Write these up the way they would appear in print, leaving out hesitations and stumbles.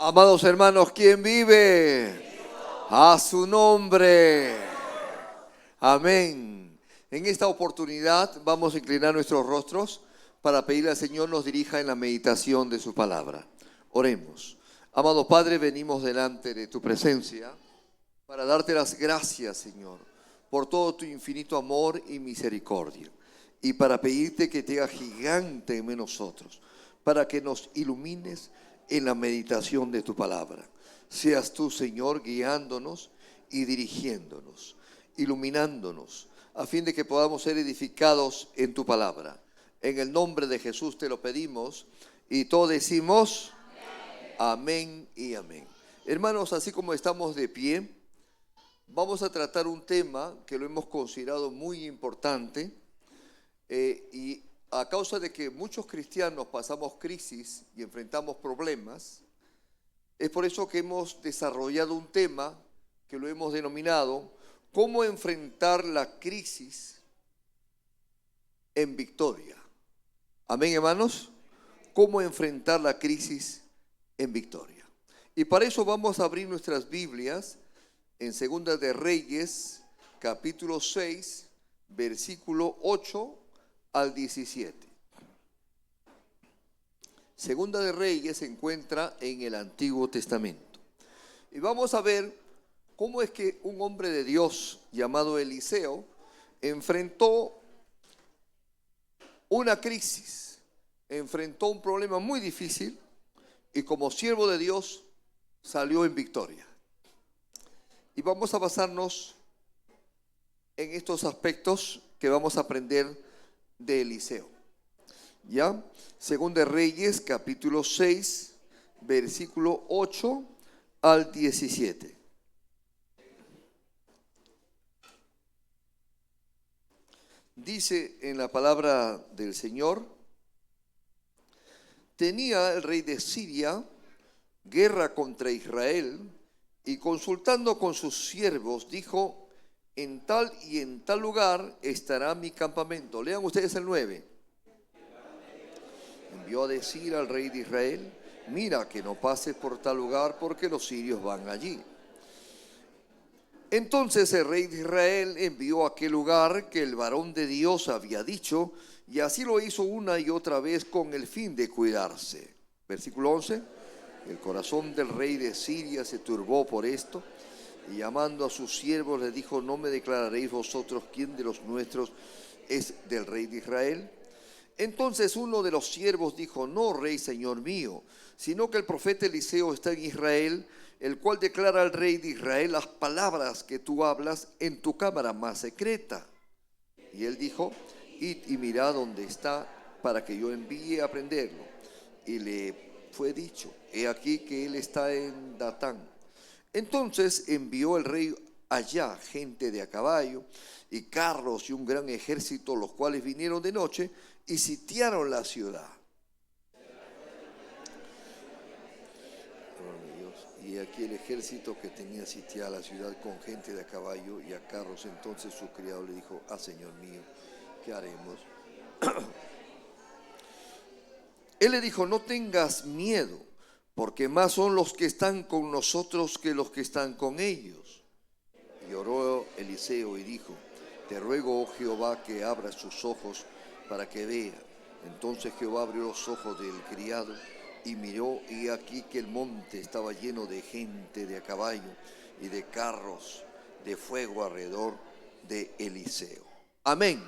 Amados hermanos, ¿quién vive? A su nombre. Amén. En esta oportunidad vamos a inclinar nuestros rostros para pedirle al Señor nos dirija en la meditación de su palabra. Oremos. Amado Padre, venimos delante de tu presencia para darte las gracias, Señor, por todo tu infinito amor y misericordia, y para pedirte que te hagas gigante en nosotros, para que nos ilumines en la meditación de tu palabra. Seas tú, Señor, guiándonos y dirigiéndonos, iluminándonos, a fin de que podamos ser edificados en tu palabra. En el nombre de Jesús te lo pedimos y todos decimos amén y amén. Hermanos, así como estamos de pie, vamos a tratar un tema que lo hemos considerado muy importante y a causa de que muchos cristianos pasamos crisis y enfrentamos problemas, es por eso que hemos desarrollado un tema que lo hemos denominado ¿cómo enfrentar la crisis en victoria? Amén, hermanos. ¿Cómo enfrentar la crisis en victoria? Y para eso vamos a abrir nuestras Biblias en Segunda de Reyes, capítulo 6, versículo 8 al 17. Segunda de Reyes se encuentra en el Antiguo Testamento. Y vamos a ver cómo es que un hombre de Dios llamado Eliseo enfrentó una crisis, enfrentó un problema muy difícil y como siervo de Dios salió en victoria. Y vamos a basarnos en estos aspectos que vamos a aprender de Eliseo. ¿Ya? Segunda de Reyes, capítulo 6, versículo 8 al 17. Dice en la palabra del Señor: tenía el rey de Siria guerra contra Israel y consultando con sus siervos dijo: en tal y en tal lugar estará mi campamento. Lean ustedes el 9. Envió a decir al rey de Israel: mira que no pases por tal lugar porque los sirios van allí. Entonces el rey de Israel envió a aquel lugar que el varón de Dios había dicho, y así lo hizo una y otra vez con el fin de cuidarse. Versículo 11. El corazón del rey de Siria se turbó por esto, y llamando a sus siervos les dijo: ¿no me declararéis vosotros quién de los nuestros es del rey de Israel? Entonces uno de los siervos dijo: no, rey, señor mío, sino que el profeta Eliseo está en Israel, el cual declara al rey de Israel las palabras que tú hablas en tu cámara más secreta. Y él dijo: id y mirad dónde está, para que yo envíe a prenderlo. Y le fue dicho: he aquí que él está en Datán. Entonces envió el rey allá gente de a caballo y carros y un gran ejército, los cuales vinieron de noche y sitiaron la ciudad. Y aquí el ejército que tenía sitiada la ciudad con gente de a caballo y a carros. Entonces su criado le dijo: señor mío, ¿qué haremos? Él le dijo: no tengas miedo, porque más son los que están con nosotros que los que están con ellos. Y oró Eliseo y dijo: te ruego, oh Jehová, que abra sus ojos para que vea. Entonces Jehová abrió los ojos del criado y miró, y aquí que el monte estaba lleno de gente de a caballo y de carros de fuego alrededor de Eliseo. Amén.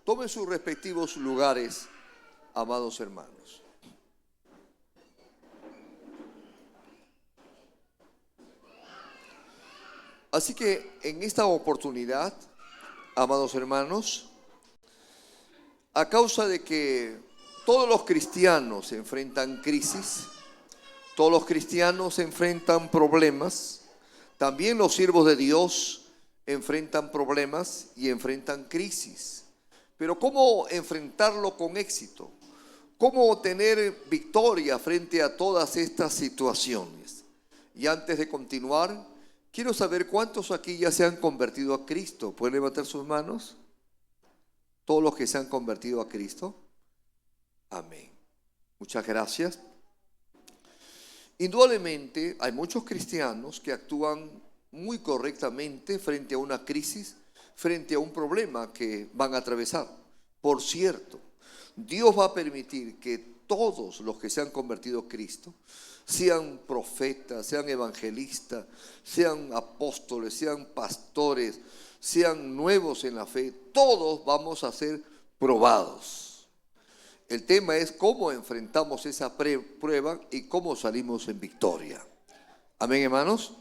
Tomen sus respectivos lugares, amados hermanos. Así que en esta oportunidad, amados hermanos, a causa de que todos los cristianos enfrentan crisis, todos los cristianos enfrentan problemas, también los siervos de Dios enfrentan problemas y enfrentan crisis. Pero ¿cómo enfrentarlo con éxito? ¿Cómo tener victoria frente a todas estas situaciones? Y antes de continuar, quiero saber cuántos aquí ya se han convertido a Cristo. ¿Pueden levantar sus manos? Todos los que se han convertido a Cristo. Amén. Muchas gracias. Indudablemente hay muchos cristianos que actúan muy correctamente frente a una crisis, frente a un problema que van a atravesar. Por cierto, Dios va a permitir que todos los que se han convertido a Cristo, sean profetas, sean evangelistas, sean apóstoles, sean pastores, sean nuevos en la fe, todos vamos a ser probados. El tema es cómo enfrentamos esa prueba y cómo salimos en victoria. Amén, hermanos.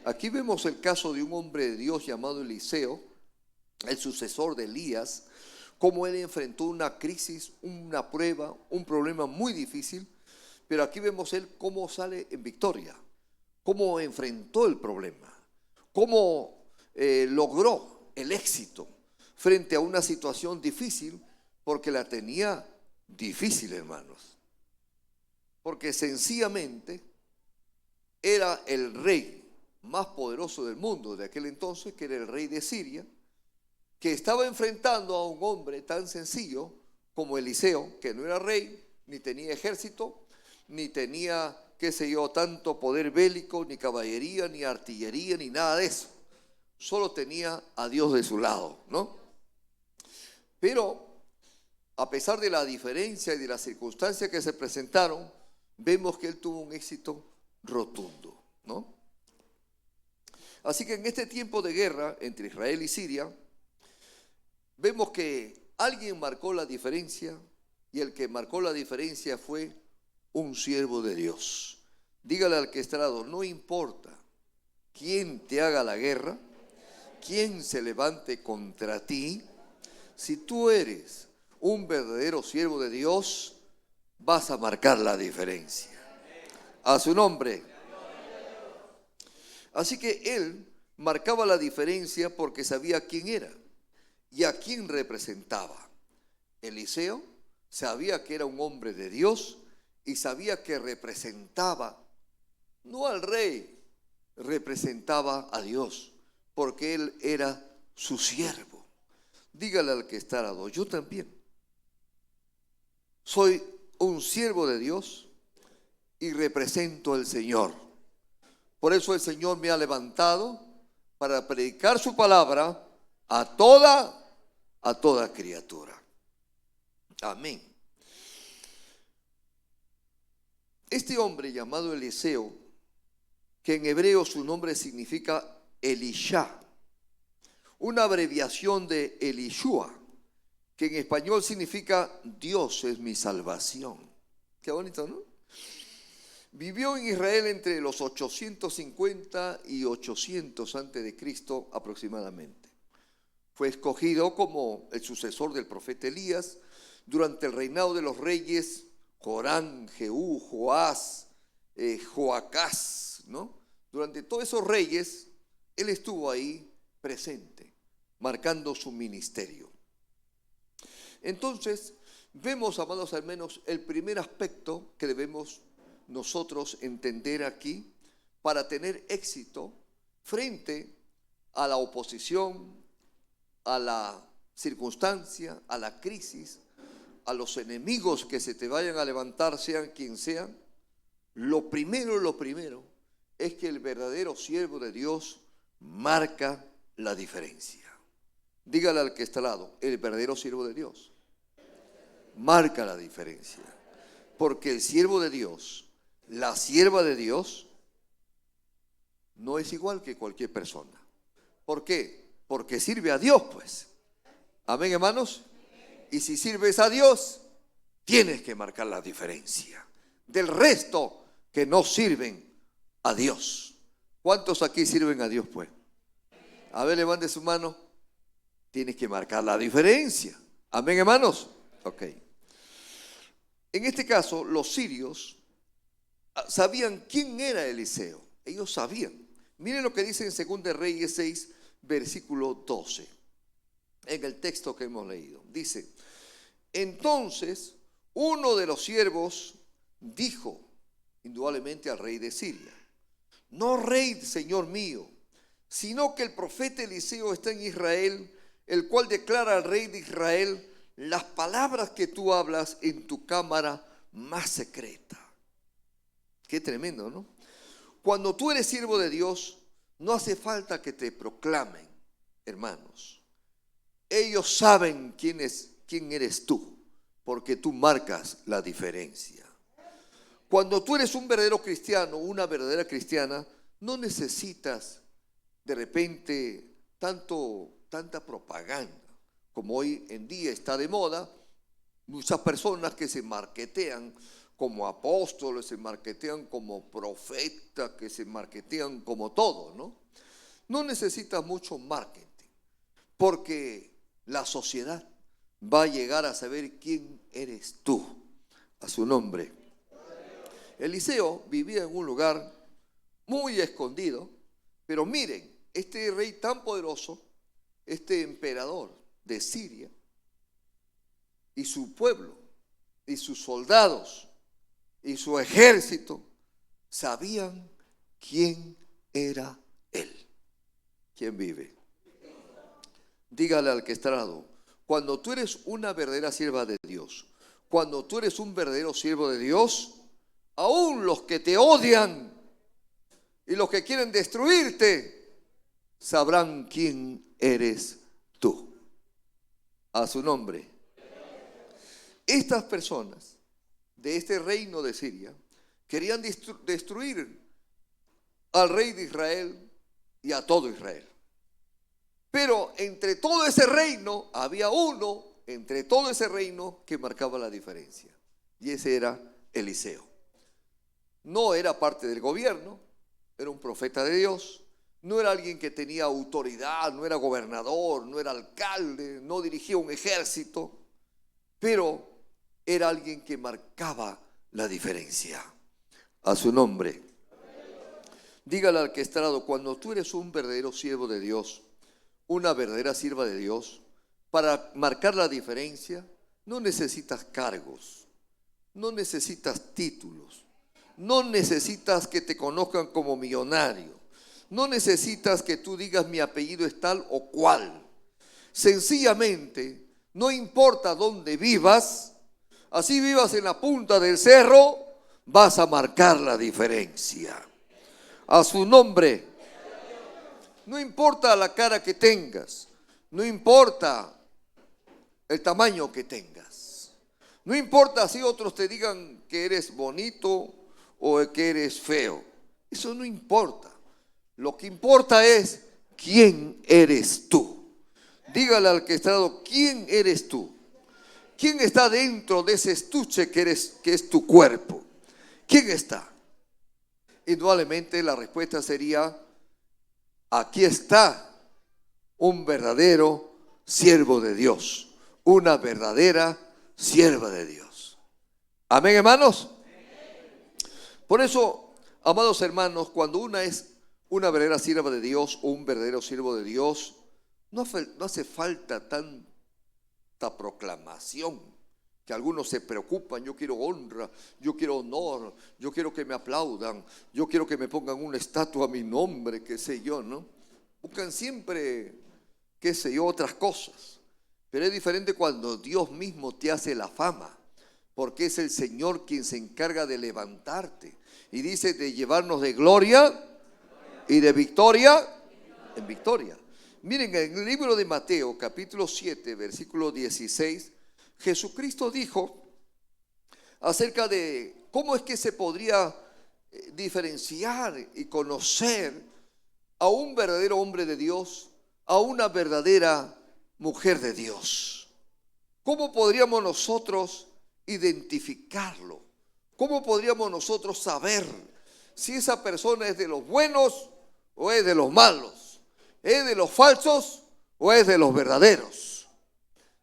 Aquí vemos el caso de un hombre de Dios llamado Eliseo, el sucesor de Elías, cómo él enfrentó una crisis, una prueba, un problema muy difícil, pero aquí vemos él cómo sale en victoria, cómo enfrentó el problema, cómo logró el éxito frente a una situación difícil, porque la tenía difícil, hermanos, porque sencillamente era el rey más poderoso del mundo de aquel entonces, que era el rey de Siria, que estaba enfrentando a un hombre tan sencillo como Eliseo, que no era rey, ni tenía ejército, ni tenía, qué sé yo, tanto poder bélico, ni caballería, ni artillería, ni nada de eso. Solo tenía a Dios de su lado, ¿no? Pero a pesar de la diferencia y de las circunstancias que se presentaron, vemos que él tuvo un éxito rotundo, ¿no? Así que en este tiempo de guerra entre Israel y Siria, vemos que alguien marcó la diferencia, y el que marcó la diferencia fue un siervo de Dios. Dígale al que está al lado, no importa quién te haga la guerra, quién se levante contra ti, si tú eres un verdadero siervo de Dios, vas a marcar la diferencia. A su nombre. Así que él marcaba la diferencia porque sabía quién era y a quién representaba. Eliseo sabía que era un hombre de Dios y sabía que representaba, no al rey, representaba a Dios, porque él era su siervo. Dígale al que está al lado, yo también soy un siervo de Dios y represento al Señor. Por eso el Señor me ha levantado para predicar su palabra a toda criatura. Amén. Este hombre llamado Eliseo, que en hebreo su nombre significa Elisha, una abreviación de Elishua, que en español significa Dios es mi salvación. Qué bonito, ¿no? Vivió en Israel entre los 850 y 800 antes de Cristo aproximadamente. Fue escogido como el sucesor del profeta Elías durante el reinado de los reyes Jorán, Jehú, Joás, Joacás, ¿no? Durante todos esos reyes, él estuvo ahí presente, marcando su ministerio. Entonces, vemos, amados hermanos, el primer aspecto que debemos nosotros entender aquí para tener éxito frente a la oposición, a la circunstancia, a la crisis, a los enemigos que se te vayan a levantar, sean quien sean. Lo primero es que el verdadero siervo de Dios marca la diferencia. Dígale al que está al lado, el verdadero siervo de Dios marca la diferencia, porque el siervo de Dios, la sierva de Dios, no es igual que cualquier persona. ¿Por qué? Porque sirve a Dios, pues. Amén, hermanos. Y si sirves a Dios, tienes que marcar la diferencia del resto que no sirven a Dios. ¿Cuántos aquí sirven a Dios, pues? A ver, levante su mano. Tienes que marcar la diferencia. Amén, hermanos. Ok. En este caso, los sirios sabían quién era Eliseo. Ellos sabían. Miren lo que dice en 2 Reyes 6, versículo 12. En el texto que hemos leído. Dice, entonces uno de los siervos dijo, indudablemente al rey de Siria, no rey, señor mío, sino que el profeta Eliseo está en Israel, el cual declara al rey de Israel las palabras que tú hablas en tu cámara más secreta. Qué tremendo, ¿no? Cuando tú eres siervo de Dios, no hace falta que te proclamen, hermanos. Ellos saben quién eres tú, porque tú marcas la diferencia. Cuando tú eres un verdadero cristiano, una verdadera cristiana, no necesitas de repente tanta propaganda, como hoy en día está de moda. Muchas personas que se marketean como apóstoles, se marketean como profetas, que se marketean como todo, ¿no? No necesitas mucho marketing, porque la sociedad va a llegar a saber quién eres tú, a su nombre. Eliseo vivía en un lugar muy escondido, pero miren, este rey tan poderoso, este emperador de Siria, y su pueblo, y sus soldados, y su ejército, sabían quién era él. ¿Quién vive? Dígale al que está al lado, cuando tú eres una verdadera sierva de Dios, cuando tú eres un verdadero siervo de Dios, aún los que te odian y los que quieren destruirte, sabrán quién eres tú. A su nombre. Estas personas de este reino de Siria querían destruir al rey de Israel y a todo Israel. Pero entre todo ese reino había uno, entre todo ese reino, que marcaba la diferencia. Y ese era Eliseo. No era parte del gobierno, era un profeta de Dios. No era alguien que tenía autoridad, no era gobernador, no era alcalde, no dirigía un ejército, pero era alguien que marcaba la diferencia. A su nombre. Dígale al que está al lado, cuando tú eres un verdadero siervo de Dios, una verdadera sierva de Dios, para marcar la diferencia, no necesitas cargos, no necesitas títulos, no necesitas que te conozcan como millonario, no necesitas que tú digas mi apellido es tal o cual. Sencillamente, no importa dónde vivas, así vivas en la punta del cerro, vas a marcar la diferencia. A su nombre. No importa la cara que tengas, no importa el tamaño que tengas, no importa si otros te digan que eres bonito o que eres feo, eso no importa. Lo que importa es quién eres tú. Dígale al que está al lado, ¿quién eres tú? ¿Quién está dentro de ese estuche que es tu cuerpo? ¿Quién está? Indudablemente la respuesta sería: aquí está un verdadero siervo de Dios, una verdadera sierva de Dios. Amén, hermanos. Por eso, amados hermanos, cuando una es una verdadera sierva de Dios o un verdadero siervo de Dios, no hace falta tanta proclamación, que algunos se preocupan. Yo quiero honra, yo quiero honor, yo quiero que me aplaudan, yo quiero que me pongan una estatua a mi nombre, qué sé yo, ¿no? Buscan siempre, qué sé yo, otras cosas. Pero es diferente cuando Dios mismo te hace la fama, porque es el Señor quien se encarga de levantarte. Y dice de llevarnos de gloria y de victoria en victoria. Miren, en el libro de Mateo, capítulo 7, versículo 16, Jesucristo dijo acerca de cómo es que se podría diferenciar y conocer a un verdadero hombre de Dios, a una verdadera mujer de Dios. ¿Cómo podríamos nosotros identificarlo? ¿Cómo podríamos nosotros saber si esa persona es de los buenos o es de los malos? ¿Es de los falsos o es de los verdaderos?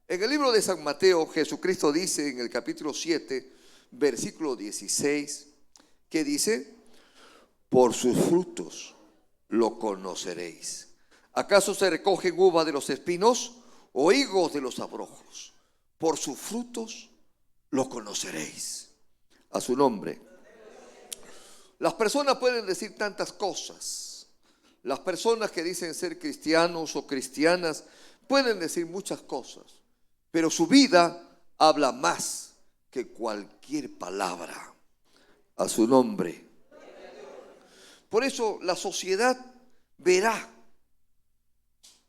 En el libro de San Mateo, Jesucristo dice en el capítulo 7, versículo 16, que dice: por sus frutos lo conoceréis. ¿Acaso se recogen uvas de los espinos o higos de los abrojos? Por sus frutos lo conoceréis. A su nombre. Las personas pueden decir tantas cosas. Las personas que dicen ser cristianos o cristianas pueden decir muchas cosas, pero su vida habla más que cualquier palabra. A su nombre. Por eso la sociedad verá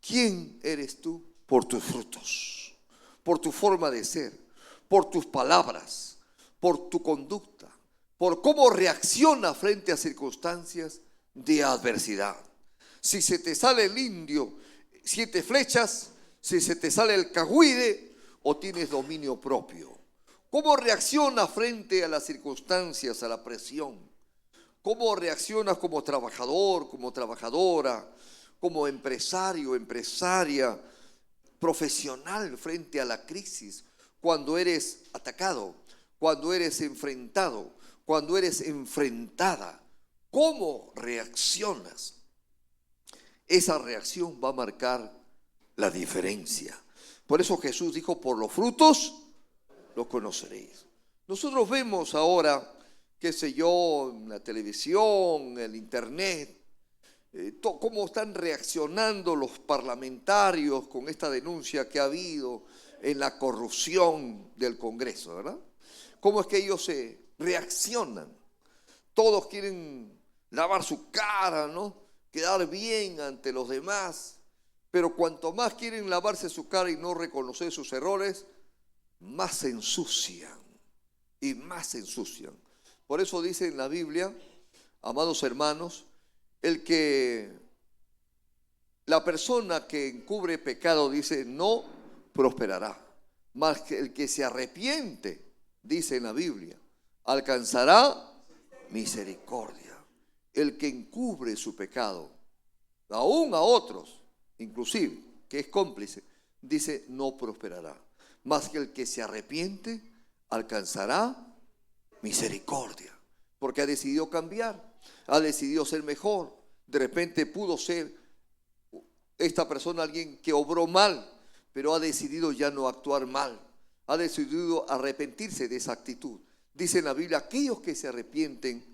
quién eres tú por tus frutos, por tu forma de ser, por tus palabras, por tu conducta, por cómo reacciona frente a circunstancias de adversidad. Si se te sale el indio, 7 flechas, si se te sale el cahuide o tienes dominio propio. ¿Cómo reaccionas frente a las circunstancias, a la presión? ¿Cómo reaccionas como trabajador, como trabajadora, como empresario, empresaria, profesional frente a la crisis? Cuando eres atacado, cuando eres enfrentado, cuando eres enfrentada, ¿cómo reaccionas? Esa reacción va a marcar la diferencia. Por eso Jesús dijo, por los frutos los conoceréis. Nosotros vemos ahora, qué sé yo, en la televisión, en el internet, cómo están reaccionando los parlamentarios con esta denuncia que ha habido en la corrupción del Congreso, ¿verdad? Cómo es que ellos se reaccionan. Todos quieren lavar su cara, ¿no? Quedar bien ante los demás. Pero cuanto más quieren lavarse su cara y no reconocer sus errores, más se ensucian y más se ensucian. Por eso dice en la Biblia, amados hermanos, la persona que encubre pecado, dice, no prosperará. Mas que el que se arrepiente, dice en la Biblia, alcanzará misericordia. El que encubre su pecado, aún a otros, inclusive, que es cómplice, dice, no prosperará. Mas que el que se arrepiente, alcanzará misericordia. Porque ha decidido cambiar, ha decidido ser mejor. De repente pudo ser esta persona alguien que obró mal, pero ha decidido ya no actuar mal. Ha decidido arrepentirse de esa actitud. Dice en la Biblia, aquellos que se arrepienten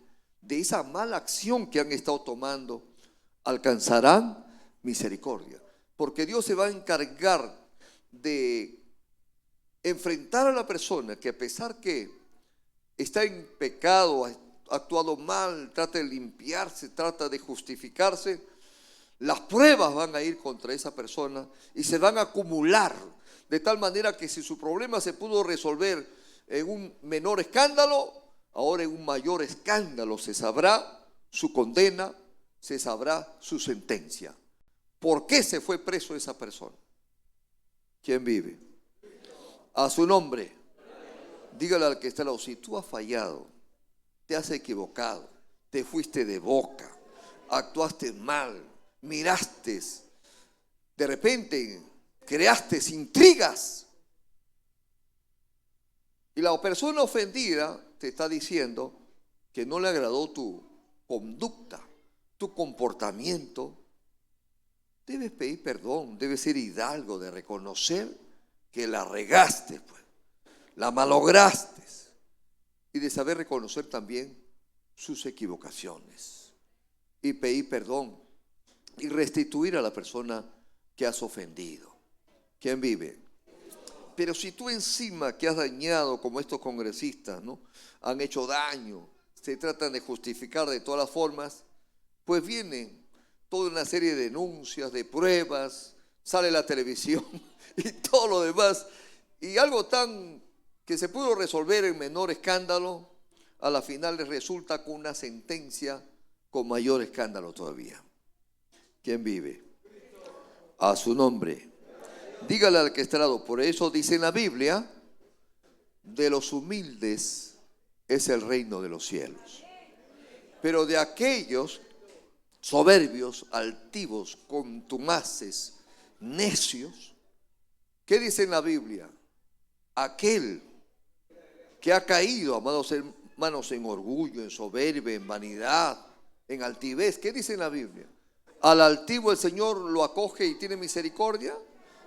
de esa mala acción que han estado tomando, alcanzarán misericordia. Porque Dios se va a encargar de enfrentar a la persona que, a pesar que está en pecado, ha actuado mal, trata de limpiarse, trata de justificarse, las pruebas van a ir contra esa persona y se van a acumular, de tal manera que si su problema se pudo resolver en un menor escándalo, ahora en un mayor escándalo se sabrá su condena, se sabrá su sentencia. ¿Por qué se fue preso esa persona? ¿Quién vive? A su nombre. Dígale al que está al lado, si tú has fallado, te has equivocado, te fuiste de boca, actuaste mal, miraste, de repente creaste intrigas, y la persona ofendida te está diciendo que no le agradó tu conducta, tu comportamiento, debes pedir perdón, debes ser hidalgo de reconocer que la regaste, pues, la malograste, y de saber reconocer también sus equivocaciones y pedir perdón y restituir a la persona que has ofendido. ¿Quién vive? Pero si tú encima que has dañado, como estos congresistas, ¿no?, han hecho daño, se tratan de justificar de todas las formas, pues vienen toda una serie de denuncias, de pruebas, sale la televisión y todo lo demás, y algo tan que se pudo resolver en menor escándalo, a la final les resulta con una sentencia con mayor escándalo todavía. ¿Quién vive? A su nombre. Dígale al que está al lado. Por eso dice en la Biblia, de los humildes es el reino de los cielos. Pero de aquellos soberbios, altivos, contumaces, necios, ¿qué dice en la Biblia? Aquel que ha caído, amados hermanos, en orgullo, en soberbia, en vanidad, en altivez. ¿Qué dice en la Biblia? ¿Al altivo el Señor lo acoge y tiene misericordia?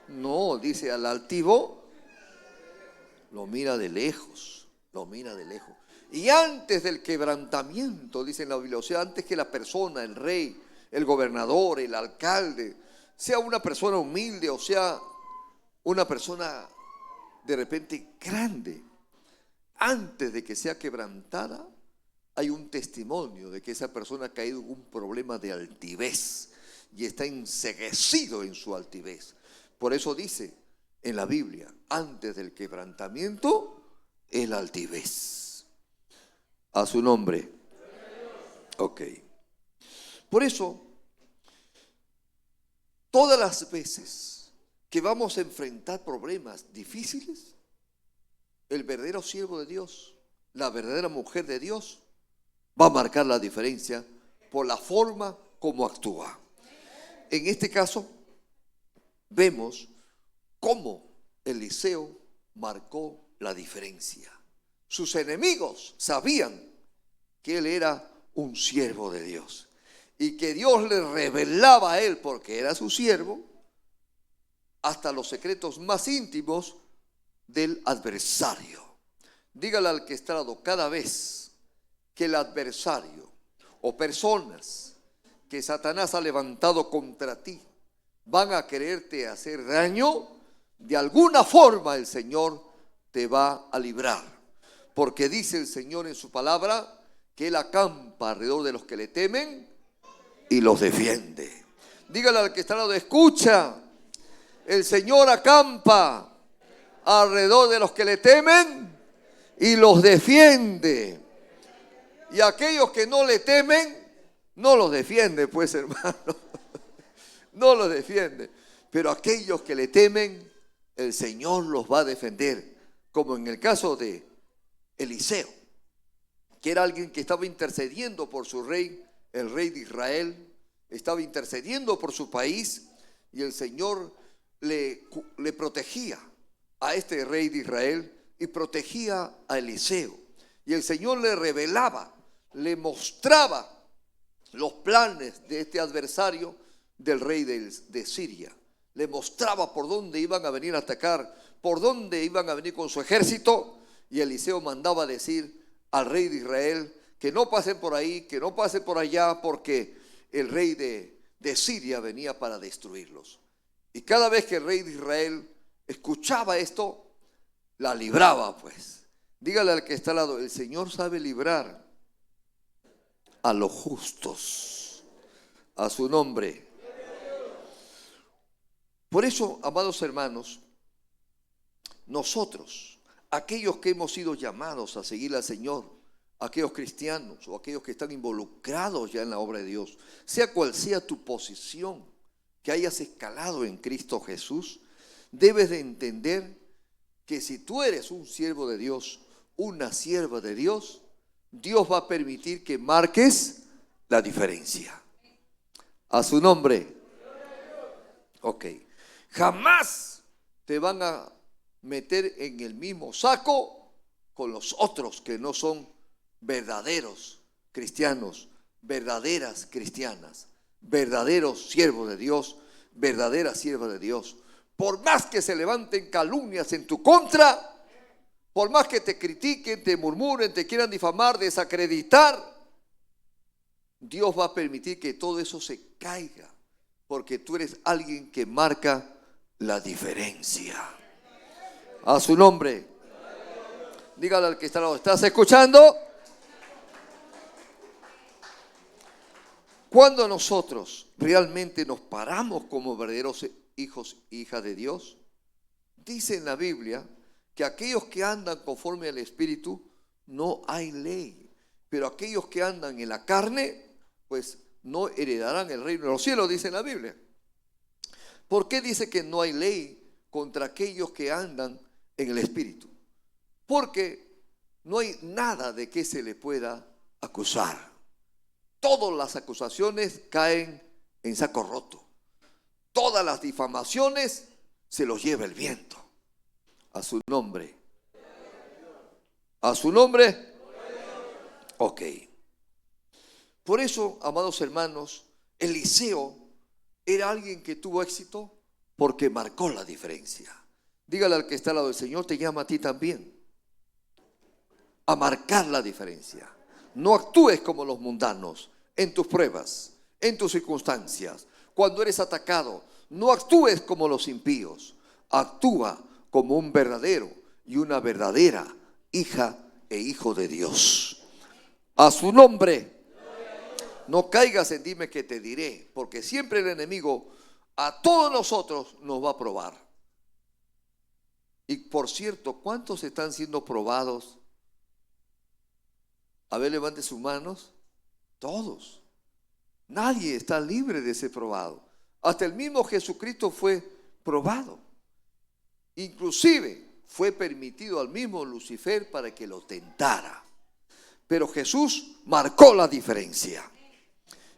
No, dice al altivo lo mira de lejos, lo mira de lejos. Y antes del quebrantamiento, dice en la Biblia, o sea, antes que la persona, el rey, el gobernador, el alcalde, sea una persona humilde o sea una persona de repente grande, antes de que sea quebrantada, hay un testimonio de que esa persona ha caído en un problema de altivez y está enceguecido en su altivez. Por eso dice en la Biblia, antes del quebrantamiento, el altivez. A su nombre. Ok. Por eso, todas las veces que vamos a enfrentar problemas difíciles, el verdadero siervo de Dios, la verdadera mujer de Dios, va a marcar la diferencia por la forma como actúa. En este caso, vemos cómo Eliseo marcó la diferencia. Sus enemigos sabían que él era un siervo de Dios y que Dios le revelaba a él, porque era su siervo, hasta los secretos más íntimos del adversario. Dígale al que está al lado, cada vez que el adversario o personas que Satanás ha levantado contra ti van a quererte hacer daño, de alguna forma el Señor te va a librar. Porque dice el Señor en su palabra que Él acampa alrededor de los que le temen y los defiende. Dígale al que está al lado, escucha, el Señor acampa alrededor de los que le temen y los defiende. Y aquellos que no le temen, no los defiende, pues, hermano. No los defiende. Pero aquellos que le temen, el Señor los va a defender. Como en el caso de Eliseo, que era alguien que estaba intercediendo por su rey, el rey de Israel. Estaba intercediendo por su país y el Señor le protegía a este rey de Israel y protegía a Eliseo. Y el Señor le revelaba, le mostraba los planes de este adversario del rey de Siria. Le mostraba por dónde iban a venir a atacar, por dónde iban a venir con su ejército. Y Eliseo mandaba decir al rey de Israel que no pasen por ahí, que no pasen por allá, porque el rey de Siria venía para destruirlos. Y cada vez que el rey de Israel escuchaba esto, la libraba, pues. Dígale al que está al lado, el Señor sabe librar a los justos. A su nombre. Por eso, amados hermanos, nosotros, aquellos que hemos sido llamados a seguir al Señor, aquellos cristianos o aquellos que están involucrados ya en la obra de Dios, sea cual sea tu posición que hayas escalado en Cristo Jesús, debes de entender que si tú eres un siervo de Dios, una sierva de Dios, Dios va a permitir que marques la diferencia. A su nombre. Ok. Jamás te van a meter en el mismo saco con los otros que no son verdaderos cristianos, verdaderas cristianas, verdaderos siervos de Dios, verdaderas siervas de Dios. Por más que se levanten calumnias en tu contra, por más que te critiquen, te murmuren, te quieran difamar, desacreditar, Dios va a permitir que todo eso se caiga, porque tú eres alguien que marca la diferencia. A su nombre. Dígale al que está al lado, ¿estás escuchando? Cuando nosotros realmente nos paramos como verdaderos hijos e hijas de Dios, dice en la Biblia que aquellos que andan conforme al Espíritu no hay ley, pero aquellos que andan en la carne, pues no heredarán el reino de los cielos, dice en la Biblia. ¿Por qué dice que no hay ley contra aquellos que andan en el Espíritu? Porque no hay nada de que se le pueda acusar. Todas las acusaciones caen en saco roto. Todas las difamaciones se los lleva el viento. A su nombre. A su nombre. Ok. Por eso, amados hermanos, Eliseo era alguien que tuvo éxito porque marcó la diferencia. Dígale al que está al lado, el Señor te llama a ti también a marcar la diferencia. No actúes como los mundanos en tus pruebas, en tus circunstancias. Cuando eres atacado, no actúes como los impíos. Actúa como un verdadero y una verdadera hija e hijo de Dios. A su nombre. No caigas en dime que te diré, porque siempre el enemigo a todos nosotros nos va a probar. Y por cierto, ¿cuántos están siendo probados? A ver, levante sus manos. Todos. Nadie está libre de ser probado. Hasta el mismo Jesucristo fue probado. Inclusive fue permitido al mismo Lucifer para que lo tentara. Pero Jesús marcó la diferencia.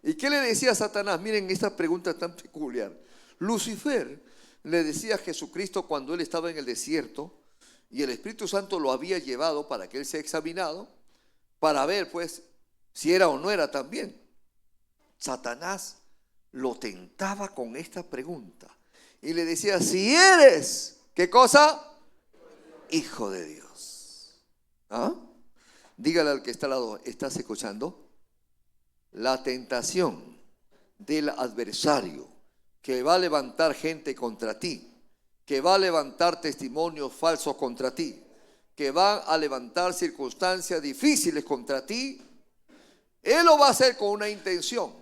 ¿Y qué le decía a Satanás? Miren esta pregunta tan peculiar. Lucifer le decía a Jesucristo cuando él estaba en el desierto y el Espíritu Santo lo había llevado para que él sea examinado, para ver pues si era o no era también. Satanás lo tentaba con esta pregunta y le decía, si eres, ¿qué cosa? Hijo de Dios. ¿Ah? Dígale al que está al lado, ¿estás escuchando? La tentación del adversario que va a levantar gente contra ti, que va a levantar testimonios falsos contra ti, que va a levantar circunstancias difíciles contra ti, él lo va a hacer con una intención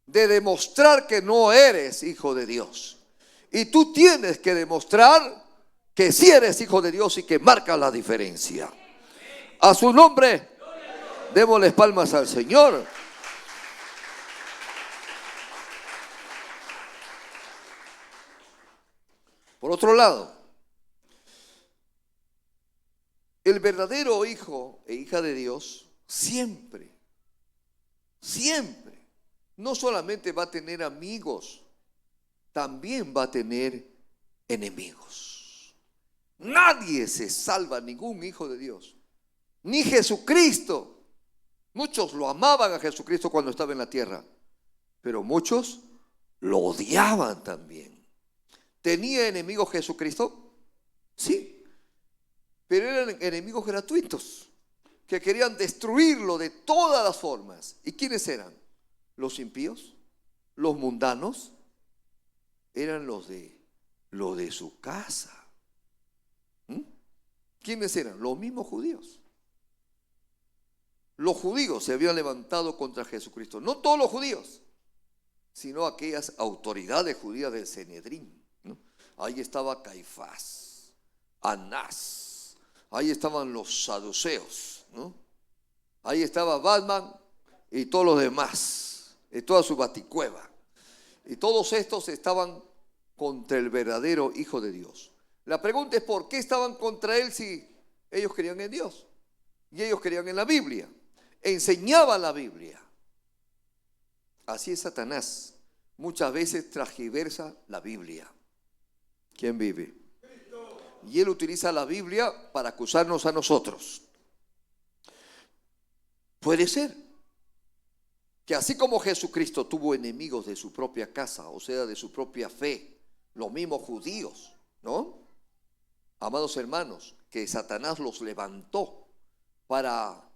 de demostrar que no eres hijo de Dios. Y tú tienes que demostrar que sí eres hijo de Dios y que marca la diferencia. A su nombre, démosle palmas al Señor. Por otro lado, el verdadero hijo e hija de Dios siempre, no solamente va a tener amigos, también va a tener enemigos. Nadie se salva, ningún hijo de Dios, ni Jesucristo. Muchos lo amaban a Jesucristo cuando estaba en la tierra, pero muchos lo odiaban también. ¿Tenía enemigos Jesucristo? Sí, pero eran enemigos gratuitos que querían destruirlo de todas las formas. ¿Y quiénes eran? Los impíos, los mundanos, eran los de su casa. ¿Quiénes eran? Los mismos judíos. Los judíos se habían levantado contra Jesucristo. No todos los judíos, sino aquellas autoridades judías del Sanedrín, ¿no? Ahí estaba Caifás, Anás, ahí estaban los saduceos, ¿no? Ahí estaba Batman y todos los demás, y toda su baticueva. Y todos estos estaban contra el verdadero Hijo de Dios. La pregunta es, ¿por qué estaban contra él si ellos creían en Dios? Y ellos creían en la Biblia, enseñaban la Biblia. Así es Satanás. Muchas veces transgiversa la Biblia. ¿Quién vive? Y él utiliza la Biblia para acusarnos a nosotros. Puede ser que así como Jesucristo tuvo enemigos de su propia casa, o sea, de su propia fe, los mismos judíos, ¿no? Amados hermanos, que Satanás los levantó para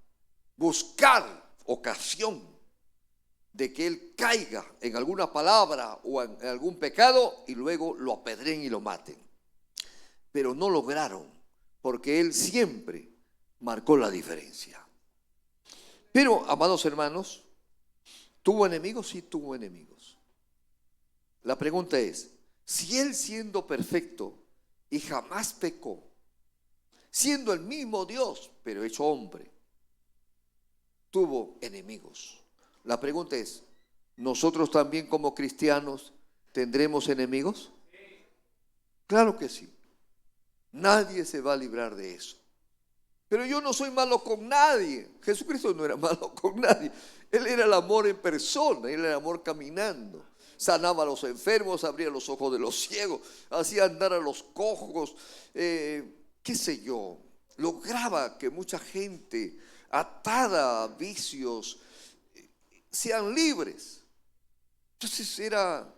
buscar ocasión de que él caiga en alguna palabra o en algún pecado y luego lo apedreen y lo maten. Pero no lograron, porque él siempre marcó la diferencia. Pero, amados hermanos, ¿tuvo enemigos? Sí, tuvo enemigos. La pregunta es, si él siendo perfecto y jamás pecó, siendo el mismo Dios, pero hecho hombre, tuvo enemigos. La pregunta es, ¿nosotros también como cristianos tendremos enemigos? Claro que sí. Nadie se va a librar de eso. Pero yo no soy malo con nadie. Jesucristo no era malo con nadie. Él era el amor en persona, él era el amor caminando. Sanaba a los enfermos, abría los ojos de los ciegos, hacía andar a los cojos, qué sé yo. Lograba que mucha gente atada a vicios sean libres. Entonces era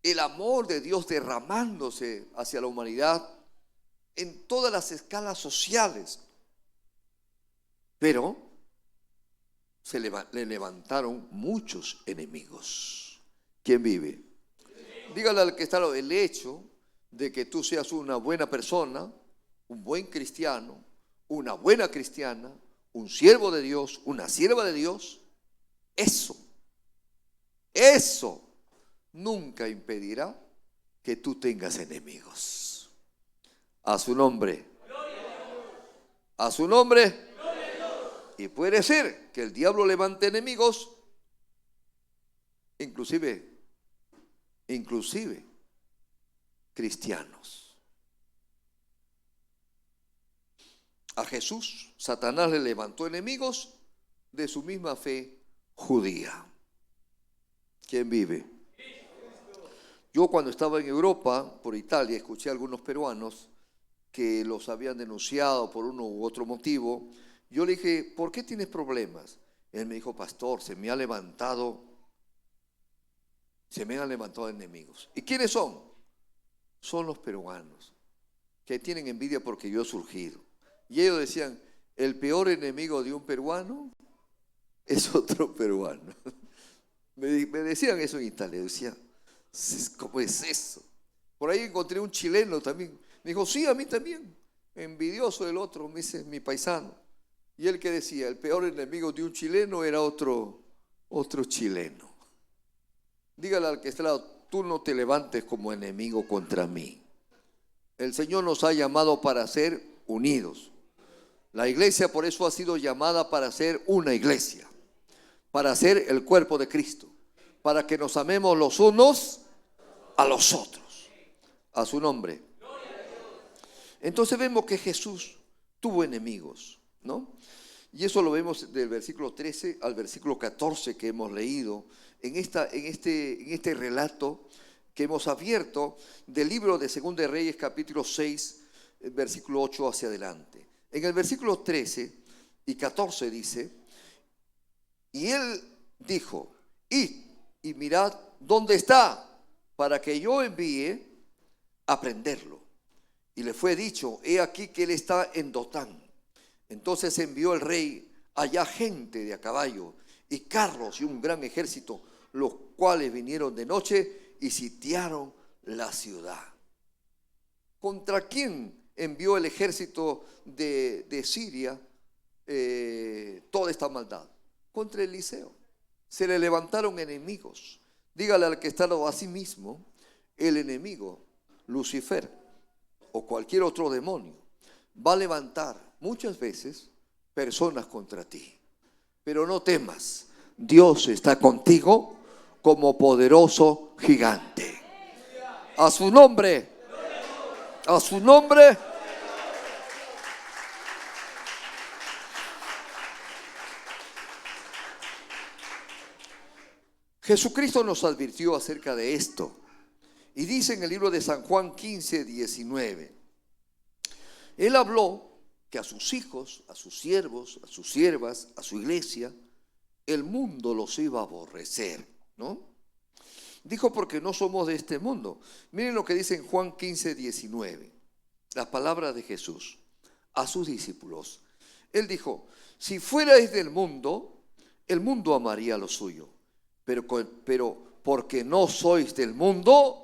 el amor de Dios derramándose hacia la humanidad en todas las escalas sociales. Pero le levantaron muchos enemigos. ¿Quién vive? Dígale al que está al lado, el hecho de que tú seas una buena persona, un buen cristiano, una buena cristiana, un siervo de Dios, una sierva de Dios, eso nunca impedirá que tú tengas enemigos. A su nombre. A su nombre. Y puede ser que el diablo levante enemigos, inclusive cristianos. A Jesús, Satanás le levantó enemigos de su misma fe judía. ¿Quién vive? Yo cuando estaba en Europa, por Italia, escuché a algunos peruanos que los habían denunciado por uno u otro motivo. Yo le dije, ¿por qué tienes problemas? Él me dijo, pastor, se me han levantado enemigos. ¿Y quiénes son? Son los peruanos, que tienen envidia porque yo he surgido. Y ellos decían, el peor enemigo de un peruano es otro peruano. Me decían eso en Italia, decía, ¿cómo es eso? Por ahí encontré un chileno también. Me dijo, sí, a mí también. Envidioso del otro, me dice mi paisano. Y él que decía, el peor enemigo de un chileno era otro chileno. Dígale al que está al lado, tú no te levantes como enemigo contra mí. El Señor nos ha llamado para ser unidos. La iglesia por eso ha sido llamada para ser una iglesia, para ser el cuerpo de Cristo, para que nos amemos los unos a los otros. A su nombre. Entonces vemos que Jesús tuvo enemigos, ¿no? Y eso lo vemos del versículo 13 al versículo 14 que hemos leído en este relato que hemos abierto del libro de Segunda de Reyes, capítulo 6, versículo 8 hacia adelante. En el versículo 13 y 14 dice, y él dijo, id y mirad dónde está, para que yo envíe a prenderlo. Y le fue dicho, he aquí que él está en Dotán. Entonces envió el rey allá gente de a caballo y carros y un gran ejército, los cuales vinieron de noche y sitiaron la ciudad. ¿Contra quién envió el ejército de Siria toda esta maldad? Contra Eliseo. Se le levantaron enemigos. Dígale al que está a sí mismo, el enemigo, Lucifer o cualquier otro demonio, va a levantar muchas veces personas contra ti. Pero no temas, Dios está contigo como poderoso gigante. A su nombre, a su nombre. Jesucristo nos advirtió acerca de esto. Y dice en el libro de San Juan 15, 19. Él habló que a sus hijos, a sus siervos, a sus siervas, a su iglesia, el mundo los iba a aborrecer, ¿no? Dijo porque no somos de este mundo. Miren lo que dice en Juan 15, 19. Las palabras de Jesús a sus discípulos. Él dijo, si fuerais del mundo, el mundo amaría lo suyo. Pero porque no sois del mundo,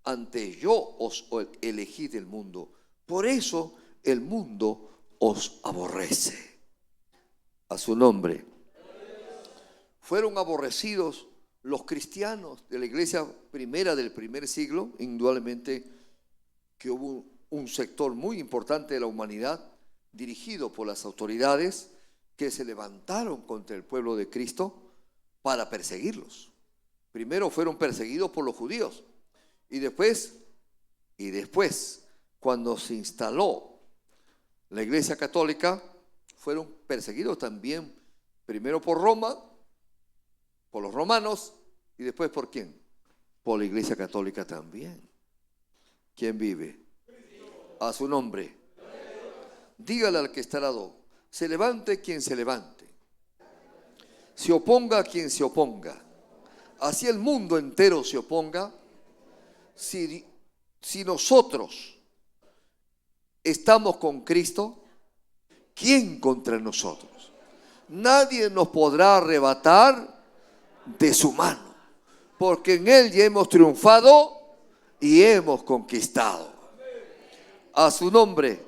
antes yo os elegí del mundo. Por eso el mundo os aborrece. A su nombre. Fueron aborrecidos los cristianos de la iglesia primera del primer siglo. Indudablemente que hubo un sector muy importante de la humanidad dirigido por las autoridades que se levantaron contra el pueblo de Cristo para perseguirlos. Primero fueron perseguidos por los judíos y después, cuando se instaló la iglesia católica, fueron perseguidos también, primero por Roma, por los romanos, y después ¿por quién? Por la iglesia católica también. ¿Quién vive? A su nombre. Dígale al que está al lado, se levante quien se levante, se oponga quien se oponga, así el mundo entero se oponga. Si nosotros estamos con Cristo, ¿quién contra nosotros? Nadie nos podrá arrebatar de su mano, porque en Él ya hemos triunfado y hemos conquistado. A su nombre.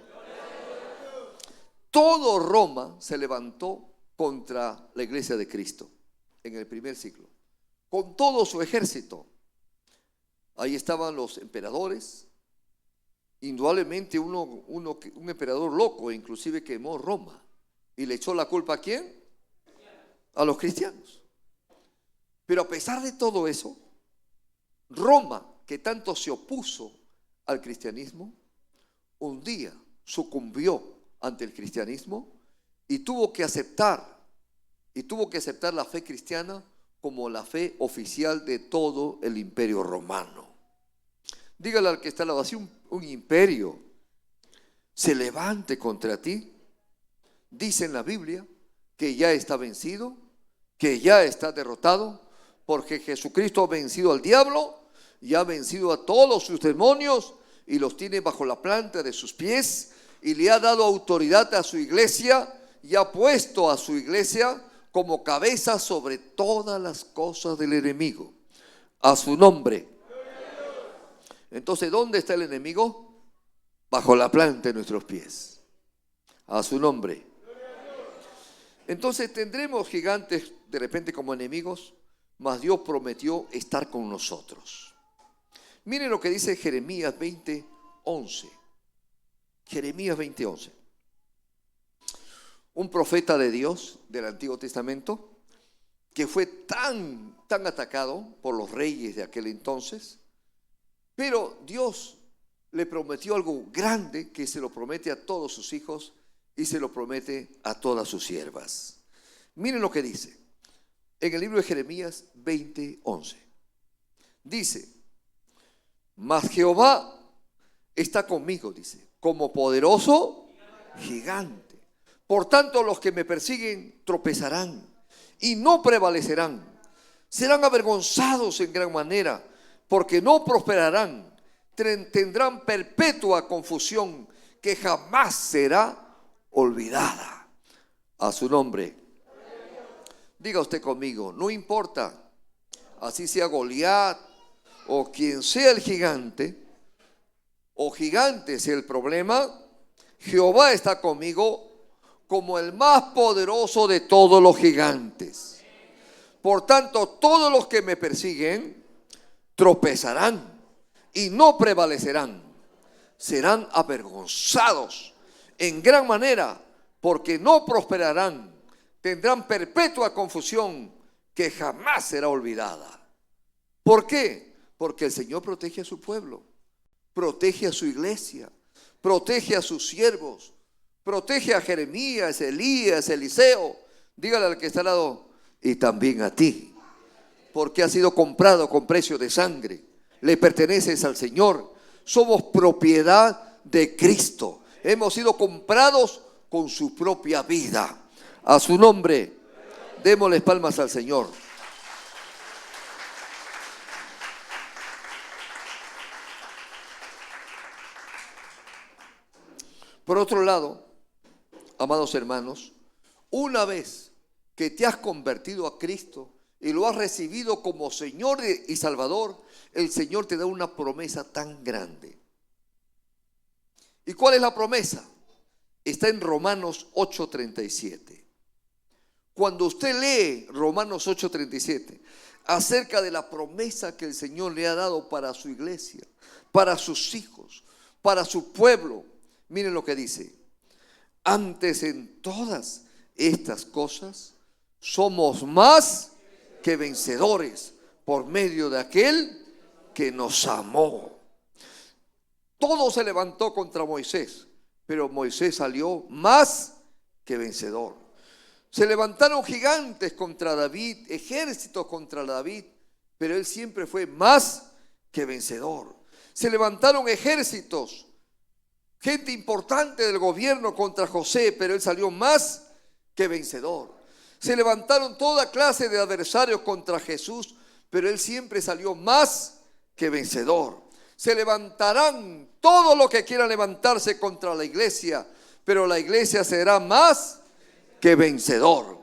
todo Roma se levantó contra la iglesia de Cristo en el primer siglo, con todo su ejército. Ahí estaban los emperadores, indudablemente un emperador loco, inclusive quemó Roma y le echó la culpa ¿a quién? A los cristianos. Pero a pesar de todo eso, Roma, que tanto se opuso al cristianismo, un día sucumbió ante el cristianismo y tuvo que aceptar la fe cristiana como la fe oficial de todo el imperio romano. Dígale al que está al lado, así un imperio se levante contra ti, dice en la Biblia que ya está vencido, que ya está derrotado, porque Jesucristo ha vencido al diablo y ha vencido a todos sus demonios y los tiene bajo la planta de sus pies, y le ha dado autoridad a su iglesia y ha puesto a su iglesia como cabeza sobre todas las cosas del enemigo. A su nombre. Entonces, ¿dónde está el enemigo? Bajo la planta de nuestros pies. A su nombre. Entonces tendremos gigantes de repente como enemigos, mas Dios prometió estar con nosotros. Miren lo que dice Jeremías 20:11. Jeremías 20:11. Un profeta de Dios del Antiguo Testamento que fue tan atacado por los reyes de aquel entonces, pero Dios le prometió algo grande que se lo promete a todos sus hijos y se lo promete a todas sus siervas. Miren lo que dice en el libro de Jeremías 20:11. Dice: mas Jehová está conmigo, dice, como poderoso gigante. Por tanto, los que me persiguen tropezarán y no prevalecerán. Serán avergonzados en gran manera, porque no prosperarán. Tendrán perpetua confusión que jamás será olvidada. A su nombre. Diga usted conmigo, no importa, así sea Goliat o quien sea el gigante, o gigante sea el problema, Jehová está conmigo como el más poderoso de todos los gigantes. Por tanto, todos los que me persiguen tropezarán y no prevalecerán. Serán avergonzados en gran manera, porque no prosperarán. Tendrán perpetua confusión que jamás será olvidada. ¿Por qué? Porque el Señor protege a su pueblo, protege a su iglesia, protege a sus siervos, protege a Jeremías, Elías, Eliseo. Dígale al que está al lado, y también a ti, porque has sido comprado con precio de sangre. Le perteneces al Señor. Somos propiedad de Cristo. Hemos sido comprados con su propia vida. A su nombre, démosles palmas al Señor. Por otro lado, amados hermanos, una vez que te has convertido a Cristo y lo has recibido como Señor y Salvador, el Señor te da una promesa tan grande. ¿Y cuál es la promesa? Está en Romanos 8:37. Cuando usted lee Romanos 8:37 acerca de la promesa que el Señor le ha dado para su iglesia, para sus hijos, para su pueblo, miren lo que dice: antes en todas estas cosas somos más que vencedores por medio de aquel que nos amó. Todo se levantó contra Moisés, pero Moisés salió más que vencedor. Se levantaron gigantes contra David, ejércitos contra David, pero él siempre fue más que vencedor. Se levantaron ejércitos, gente importante del gobierno contra José, pero él salió más que vencedor. Se levantaron toda clase de adversarios contra Jesús, pero él siempre salió más que vencedor. Se levantarán todo lo que quieran levantarse contra la iglesia, pero la iglesia será más que vencedor.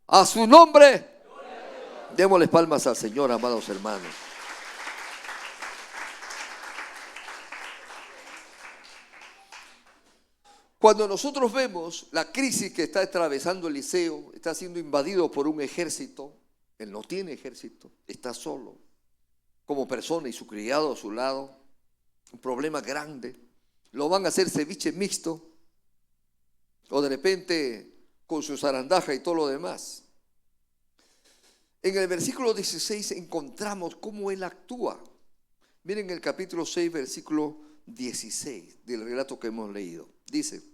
A su nombre, démosles palmas al Señor, amados hermanos. Cuando nosotros vemos la crisis que está atravesando Eliseo, está siendo invadido por un ejército, él no tiene ejército, está solo, como persona y su criado a su lado, un problema grande. Lo van a hacer ceviche mixto, o de repente con su zarandaja y todo lo demás. En el versículo 16 encontramos cómo él actúa. Miren el capítulo 6, versículo 16 del relato que hemos leído. Dice: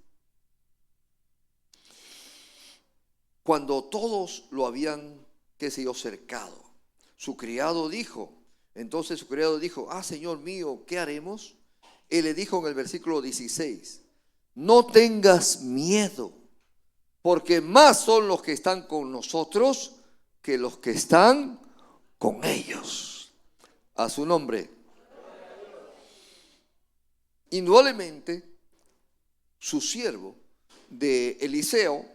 cuando todos lo habían, cercado, entonces su criado dijo: Señor mío, ¿qué haremos? Él le dijo en el versículo 16: no tengas miedo, porque más son los que están con nosotros que los que están con ellos. A su nombre. Indudablemente, su siervo de Eliseo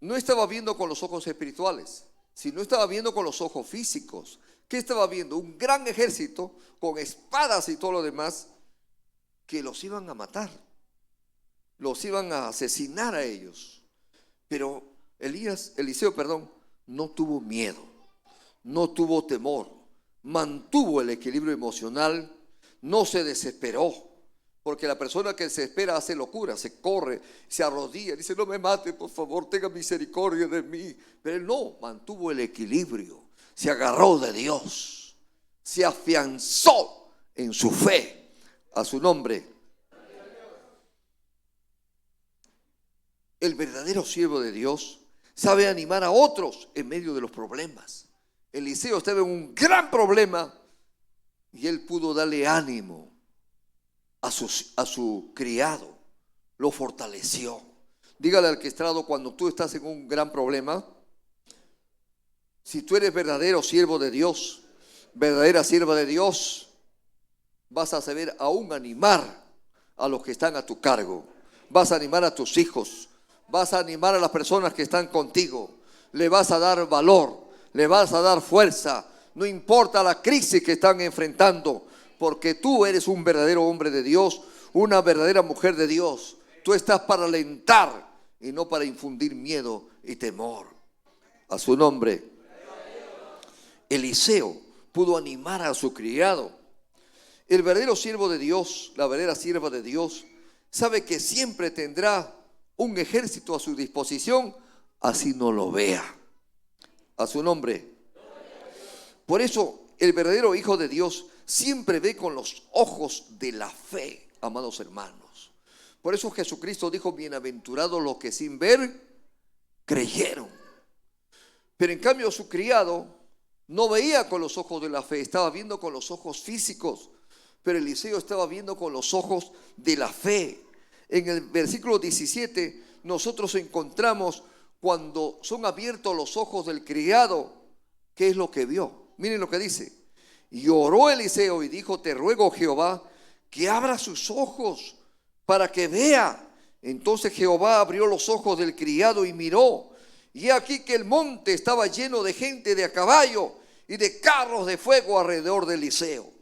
no estaba viendo con los ojos espirituales, sino estaba viendo con los ojos físicos. ¿Qué estaba viendo? Un gran ejército con espadas y todo lo demás que los iban a matar, los iban a asesinar a ellos. Pero Eliseo, no tuvo miedo, no tuvo temor, mantuvo el equilibrio emocional, no se desesperó, porque la persona que se espera hace locura, se corre, se arrodilla, dice: no me mate, por favor, tenga misericordia de mí. Pero él no, mantuvo el equilibrio, se agarró de Dios, se afianzó en su fe. A su nombre. El verdadero siervo de Dios sabe animar a otros en medio de los problemas. Eliseo estaba en un gran problema y él pudo darle ánimo a su criado, lo fortaleció. Dígale al que está al lado: cuando tú estás en un gran problema, si tú eres verdadero siervo de Dios, verdadera sierva de Dios, vas a saber aún animar a los que están a tu cargo. Vas a animar a tus hijos, vas a animar a las personas que están contigo, le vas a dar valor, le vas a dar fuerza, no importa la crisis que están enfrentando, porque tú eres un verdadero hombre de Dios, una verdadera mujer de Dios. Tú estás para alentar y no para infundir miedo y temor. A su nombre. Eliseo pudo animar a su criado. El verdadero siervo de Dios, la verdadera sierva de Dios, sabe que siempre tendrá un ejército a su disposición, así no lo vea. A su nombre. Por eso el verdadero hijo de Dios siempre ve con los ojos de la fe, amados hermanos. Por eso Jesucristo dijo: bienaventurados los que sin ver creyeron. Pero en cambio su criado no veía con los ojos de la fe, estaba viendo con los ojos físicos. Pero Eliseo estaba viendo con los ojos de la fe. En el versículo 17 nosotros encontramos cuando son abiertos los ojos del criado, ¿qué es lo que vio? Miren lo que dice: y oró Eliseo y dijo: te ruego, Jehová, que abra sus ojos para que vea. Entonces Jehová abrió los ojos del criado y miró, y he aquí que el monte estaba lleno de gente de a caballo y de carros de fuego alrededor de Eliseo.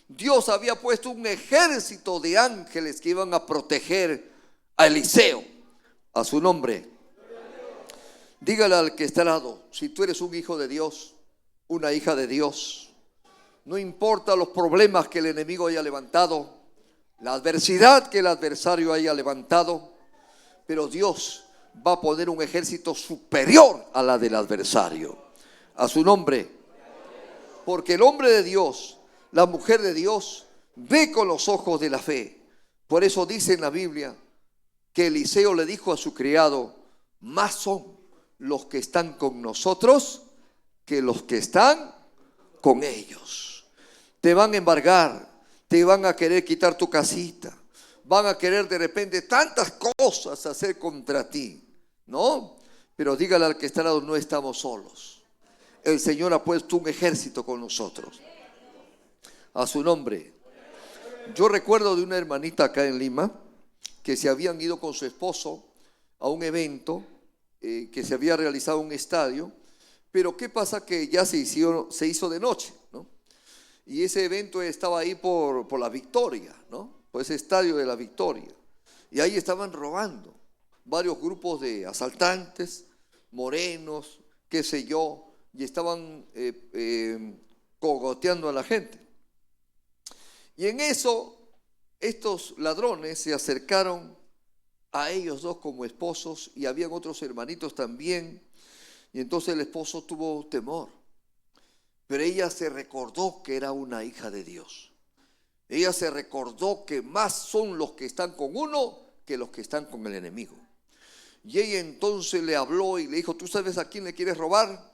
Dios había puesto un ejército de ángeles que iban a proteger a Eliseo. A su nombre. Dígale al que está al lado: si tú eres un hijo de Dios, una hija de Dios, no importa los problemas que el enemigo haya levantado, la adversidad que el adversario haya levantado, pero Dios va a poner un ejército superior a la del adversario. A su nombre. Porque el hombre de Dios, la mujer de Dios, ve con los ojos de la fe. Por eso dice en la Biblia que Eliseo le dijo a su criado: más son los que están con nosotros que los que están con ellos. Te van a embargar, te van a querer quitar tu casita, van a querer de repente tantas cosas hacer contra ti, ¿no? Pero dígale al que está al lado: no estamos solos. El Señor ha puesto un ejército con nosotros. A su nombre. Yo recuerdo de una hermanita acá en Lima que se habían ido con su esposo a un evento que se había realizado en un estadio, pero ¿qué pasa? Que ya se hizo de noche, ¿no? Y ese evento estaba ahí por la Victoria, ¿no? Por ese estadio de la Victoria. Y ahí estaban robando varios grupos de asaltantes, morenos, qué sé yo, y estaban cogoteando a la gente. Y en eso, estos ladrones se acercaron a ellos dos como esposos, y habían otros hermanitos también, y entonces el esposo tuvo temor. Pero ella se recordó que era una hija de Dios. Ella se recordó que más son los que están con uno que los que están con el enemigo. Y ella entonces le habló y le dijo: ¿tú sabes a quién le quieres robar?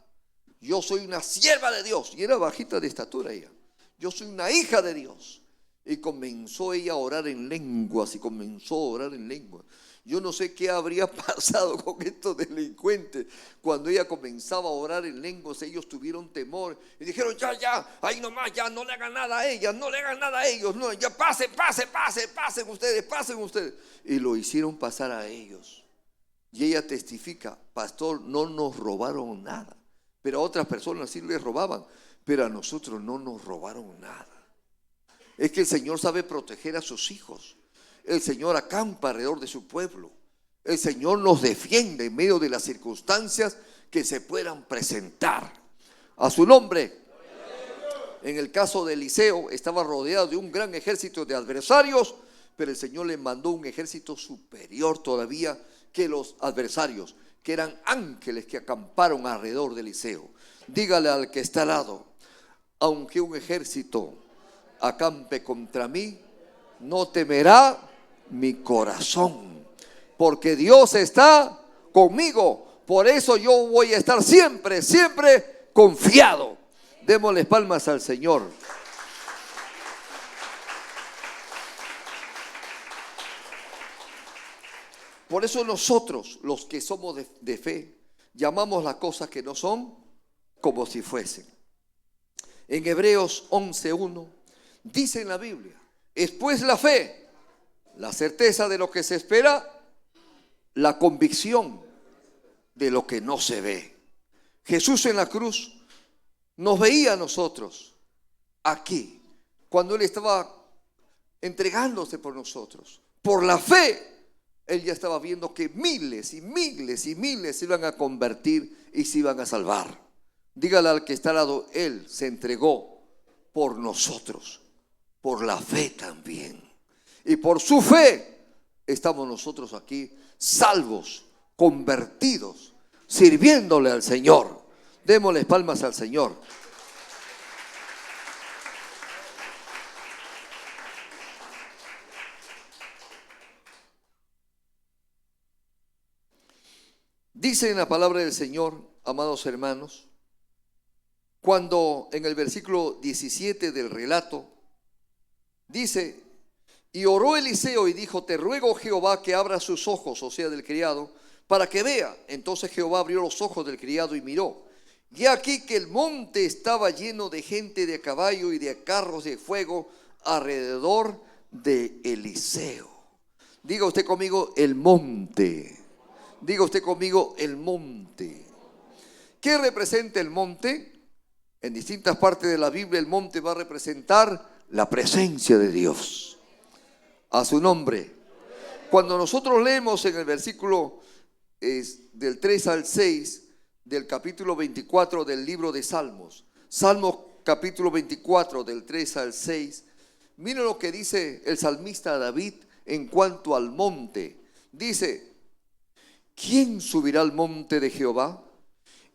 Yo soy una sierva de Dios. Y era bajita de estatura ella. Yo soy una hija de Dios. Y comenzó ella a orar en lenguas, y comenzó a orar en lenguas. Yo no sé qué habría pasado con estos delincuentes. Cuando ella comenzaba a orar en lenguas, ellos tuvieron temor y dijeron: ya, ahí nomás, ya no le hagan nada a ella, no le hagan nada a ellos, no, ya pasen ustedes. Y lo hicieron pasar a ellos. Y ella testifica: pastor, no nos robaron nada. Pero a otras personas sí les robaban, pero a nosotros no nos robaron nada. Es que el Señor sabe proteger a sus hijos. El Señor acampa alrededor de su pueblo. El Señor nos defiende en medio de las circunstancias que se puedan presentar. A su nombre. En el caso de Eliseo, estaba rodeado de un gran ejército de adversarios, pero el Señor le mandó un ejército superior todavía que los adversarios, que eran ángeles que acamparon alrededor de Eliseo. Dígale al que está al lado: aunque un ejército acampe contra mí, no temerá mi corazón, porque Dios está conmigo. Por eso yo voy a estar siempre confiado. Démosle palmas al Señor. Por eso nosotros, los que somos de fe, llamamos las cosas que no son como si fuesen. En Hebreos 11:1 dice en la Biblia: es pues la fe, la certeza de lo que se espera, la convicción de lo que no se ve. Jesús en la cruz nos veía a nosotros aquí, cuando Él estaba entregándose por nosotros. Por la fe, Él ya estaba viendo que miles y miles y miles se iban a convertir y se iban a salvar. Dígale al que está al lado: Él se entregó por nosotros, por la fe también. Y por su fe estamos nosotros aquí, salvos, convertidos, sirviéndole al Señor. Démosle palmas al Señor. Dice en la palabra del Señor, amados hermanos, cuando en el versículo 17 del relato dice: y oró Eliseo y dijo: te ruego, Jehová, que abra sus ojos, o sea, del criado, para que vea. Entonces Jehová abrió los ojos del criado y miró. Y aquí que el monte estaba lleno de gente de caballo y de carros de fuego alrededor de Eliseo. Diga usted conmigo: el monte. Diga usted conmigo: el monte. ¿Qué representa el monte? En distintas partes de la Biblia el monte va a representar la presencia de Dios. A su nombre. Cuando nosotros leemos en el versículo del 3 al 6 del capítulo 24 del libro de Salmos, Salmos capítulo 24 del 3 al 6, miren lo que dice el salmista David en cuanto al monte. Dice: ¿quién subirá al monte de Jehová?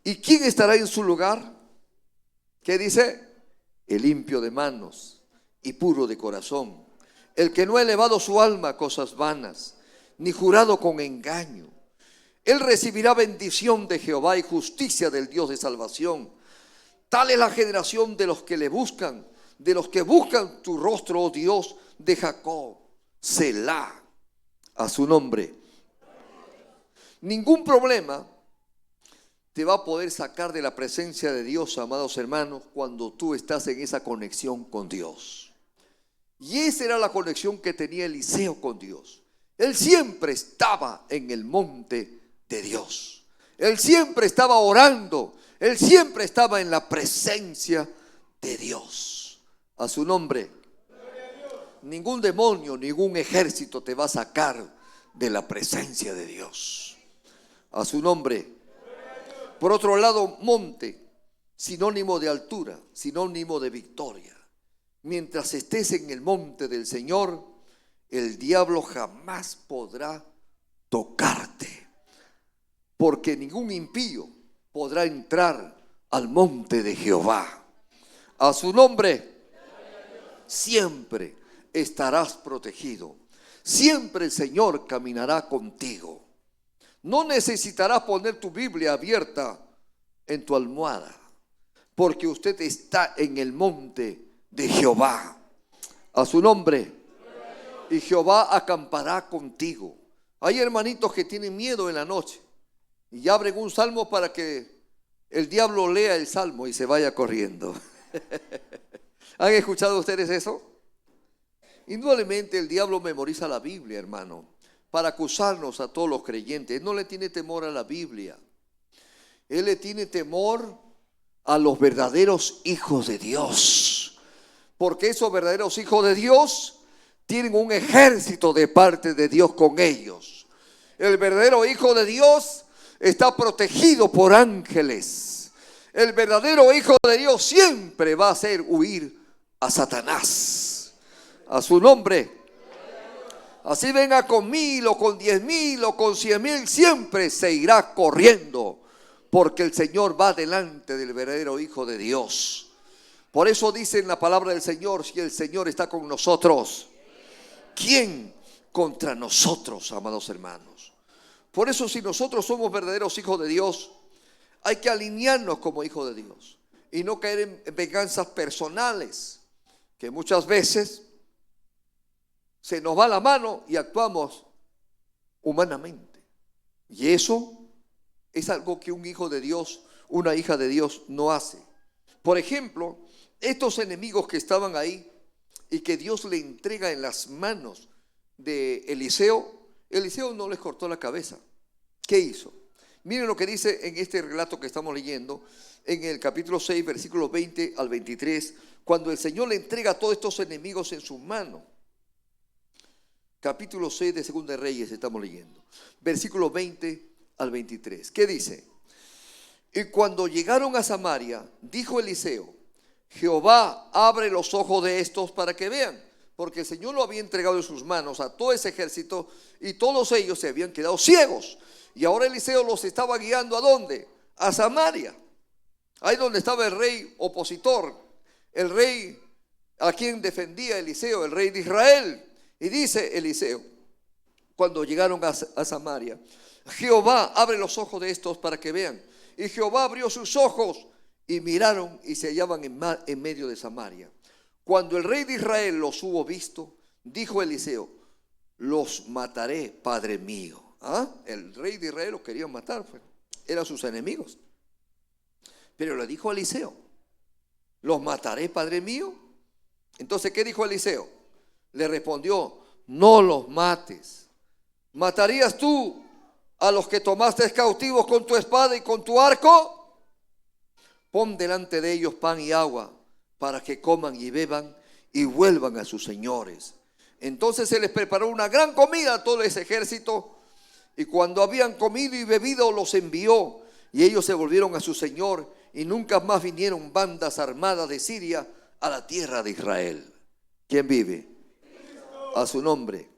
¿Y quién estará en su lugar? ¿Qué dice? El limpio de manos y puro de corazón, el que no ha elevado su alma a cosas vanas, ni jurado con engaño. Él recibirá bendición de Jehová y justicia del Dios de salvación. Tal es la generación de los que le buscan, de los que buscan tu rostro, oh Dios de Jacob. Selah. A su nombre. Ningún problema te va a poder sacar de la presencia de Dios, amados hermanos, cuando tú estás en esa conexión con Dios. Y esa era la conexión que tenía Eliseo con Dios. Él siempre estaba en el monte de Dios. Él siempre estaba orando. Él siempre estaba en la presencia de Dios. A su nombre. Ningún demonio, ningún ejército te va a sacar de la presencia de Dios. A su nombre. Por otro lado, monte, sinónimo de altura, sinónimo de victoria. Mientras estés en el monte del Señor, el diablo jamás podrá tocarte, porque ningún impío podrá entrar al monte de Jehová. A su nombre, siempre estarás protegido. Siempre el Señor caminará contigo. No necesitarás poner tu Biblia abierta en tu almohada, porque usted está en el monte de Jehová. A su nombre. Y Jehová acampará contigo. Hay hermanitos que tienen miedo en la noche y abren un salmo para que el diablo lea el salmo y se vaya corriendo. ¿Han escuchado ustedes eso? Indudablemente el diablo memoriza la Biblia, hermano, para acusarnos a todos los creyentes. Él no le tiene temor a la Biblia. Él le tiene temor a los verdaderos hijos de Dios, porque esos verdaderos hijos de Dios tienen un ejército de parte de Dios con ellos. El verdadero hijo de Dios está protegido por ángeles. El verdadero hijo de Dios siempre va a hacer huir a Satanás. A su nombre. Así venga con 1000 o con 10,000 o con 100,000, siempre se irá corriendo, porque el Señor va delante del verdadero hijo de Dios. Por eso dice en la palabra del Señor: si el Señor está con nosotros, ¿quién contra nosotros, amados hermanos? Por eso, si nosotros somos verdaderos hijos de Dios, hay que alinearnos como hijos de Dios y no caer en venganzas personales, que muchas veces se nos va la mano y actuamos humanamente. Y eso es algo que un hijo de Dios, una hija de Dios no hace. Por ejemplo, estos enemigos que estaban ahí y que Dios le entrega en las manos de Eliseo, Eliseo no les cortó la cabeza. ¿Qué hizo? Miren lo que dice en este relato que estamos leyendo, en el capítulo 6, versículos 20 al 23, cuando el Señor le entrega a todos estos enemigos en sus manos. Capítulo 6 de Segunda de Reyes estamos leyendo, versículos 20 al 23. ¿Qué dice? Y cuando llegaron a Samaria, dijo Eliseo: Jehová abre los ojos de estos para que vean, porque el Señor lo había entregado en sus manos a todo ese ejército y todos ellos se habían quedado ciegos. Y ahora Eliseo los estaba guiando ¿a dónde? A Samaria. Ahí donde estaba el rey opositor, el rey a quien defendía Eliseo, el rey de Israel. Y dice Eliseo, cuando llegaron a Samaria: Jehová abre los ojos de estos para que vean. Y Jehová abrió sus ojos y miraron y se hallaban en medio de Samaria. Cuando el rey de Israel los hubo visto, dijo Eliseo: los mataré, padre mío. El rey de Israel los quería matar, eran sus enemigos. Pero le dijo a Eliseo: los mataré, padre mío. Entonces, ¿qué dijo Eliseo? Le respondió: no los mates. ¿Matarías tú a los que tomaste cautivos con tu espada y con tu arco? Pon delante de ellos pan y agua para que coman y beban y vuelvan a sus señores. Entonces se les preparó una gran comida a todo ese ejército, y cuando habían comido y bebido los envió, y ellos se volvieron a su señor, y nunca más vinieron bandas armadas de Siria a la tierra de Israel. ¿Quién vive? A su nombre.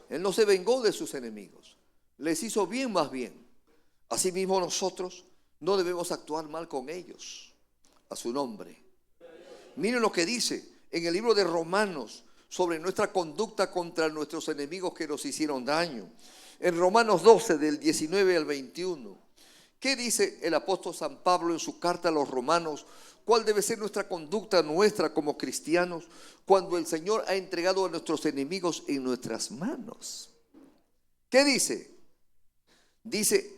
Él no se vengó de sus enemigos, les hizo bien más bien. Asimismo nosotros no debemos actuar mal con ellos. A su nombre. Miren lo que dice en el libro de Romanos sobre nuestra conducta contra nuestros enemigos que nos hicieron daño. En Romanos 12, del 19 al 21. ¿Qué dice el apóstol San Pablo en su carta a los romanos? ¿Cuál debe ser nuestra conducta nuestra como cristianos cuando el Señor ha entregado a nuestros enemigos en nuestras manos? ¿Qué dice? Dice: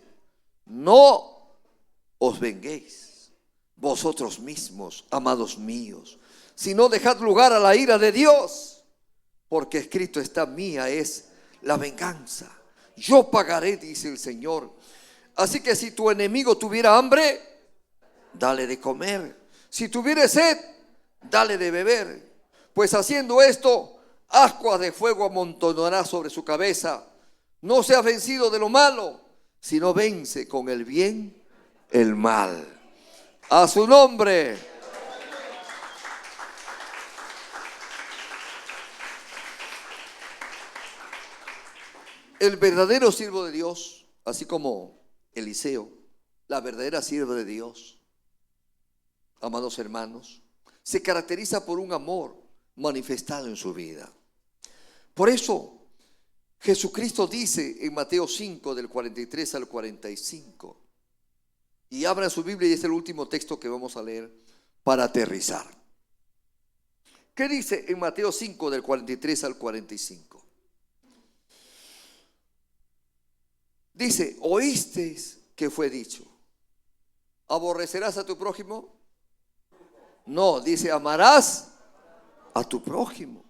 no os venguéis vosotros mismos, amados míos, sino dejad lugar a la ira de Dios, porque escrito está: mía es la venganza, yo pagaré, dice el Señor. Así que si tu enemigo tuviera hambre, dale de comer. Si tuviere sed, dale de beber. Pues haciendo esto, ascuas de fuego amontonará sobre su cabeza. No seas vencido de lo malo, sino vence con el bien el mal. A su nombre. El verdadero siervo de Dios, así como Eliseo, la verdadera sierva de Dios, amados hermanos, se caracteriza por un amor manifestado en su vida. Por eso Jesucristo dice en Mateo 5 del 43 al 45, y abra su Biblia y es el último texto que vamos a leer para aterrizar. ¿Qué dice en Mateo 5 del 43 al 45? Dice, ¿oísteis que fue dicho? ¿Aborrecerás a tu prójimo? No, dice, amarás a tu prójimo.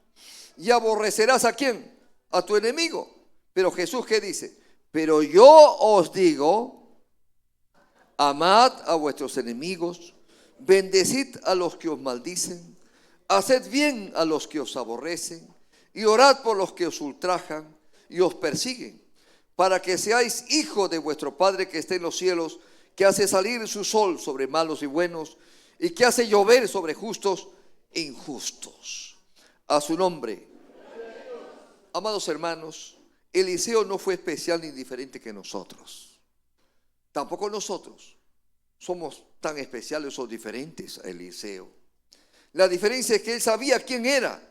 ¿Y aborrecerás a quién? A tu enemigo. Pero Jesús, ¿qué dice? Pero yo os digo, amad a vuestros enemigos, bendecid a los que os maldicen, haced bien a los que os aborrecen, y orad por los que os ultrajan y os persiguen, para que seáis hijos de vuestro Padre que está en los cielos, que hace salir su sol sobre malos y buenos, y que hace llover sobre justos e injustos. A su nombre. Amados hermanos, Eliseo no fue especial ni diferente que nosotros. Tampoco nosotros somos tan especiales o diferentes a Eliseo. La diferencia es que él sabía quién era